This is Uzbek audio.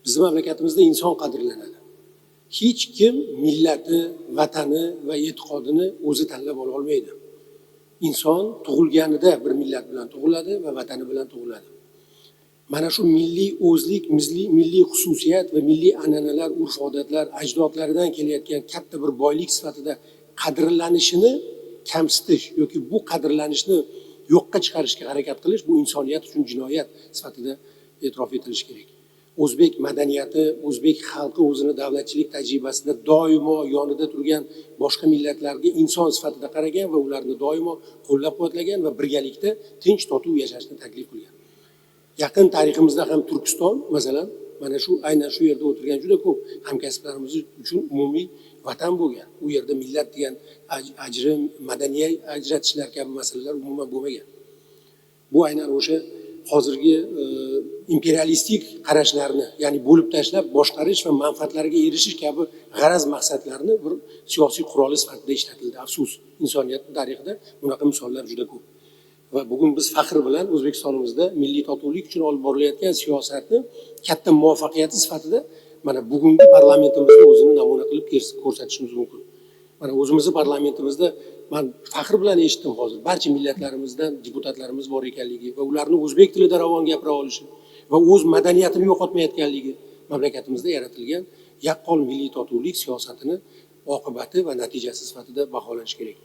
Bizim mamlakatimizda inson qadrlanadi. Hech kim millati, vatani va e'tiqodini o'zi tanlab ola olmaydi. Inson tug'ilganida bir millat bilan tug'iladi va vatani bilan tug'iladi. Mana shu milliy o'zlik, milliy xususiyat va milliy an'analar, urf-odatlar ajdodlaridan kelayotgan katta bir boylik sifatida qadrlanishini kamsitish yoki bu qadrlanishni yo'qqa chiqarishga harakat qilish bu insoniyat uchun jinoyat sifatida e'tirof etilishi kerak. O'zbek madaniyati, o'zbek xalqi o'zini davlatchilik tajribasida doimo yonida turgan boshqa millatlarga inson sifatida qaragan va ularni doimo qo'llab-quvvatlagan va birgalikda tinch totuv yashashni taklif qilgan. Yaqin tariximizda ham Turkiston, masalan, mana shu aynan shu yerda o'tirgan juda ko'p hamkasblarimiz uchun umumiy vatan bo'lgan. U yerda millat degan ajrim, madaniyat ajratishlar kabi masalalar umuman bo'lmagan. Bu aynan o'sha hozirgi imperialistik qarashlarni, ya'ni bo'lib tashlab boshqarish va manfaatlarga erishish kabi g'araz maqsadlarni bir siyosiy quroli sifatida ishlatildi. Afsus, insoniyat tarixida bunaqa misollar juda ko'p. Va bugun biz faxr bilan O'zbekistonimizda milliy totuvlik uchun olib borilayotgan siyosatni katta muvaffaqiyati sifatida mana bugungi parlamentimizda o'zini namuna qilib ko'rsatishimiz mumkin. Mana o'zimizni parlamentimizda men faxr bilan eshitdim hozir barcha millatlarimizdan deputatlarimiz bor ekanligi va ularni o'zbek tilida ravon gapira olishi va o'z madaniyatini yo'qotmayotganligi mamlakatimizda yaratilgan yaqqol milliy totuvlik siyosatini oqibati va natijasi sifatida baholanishi kerak.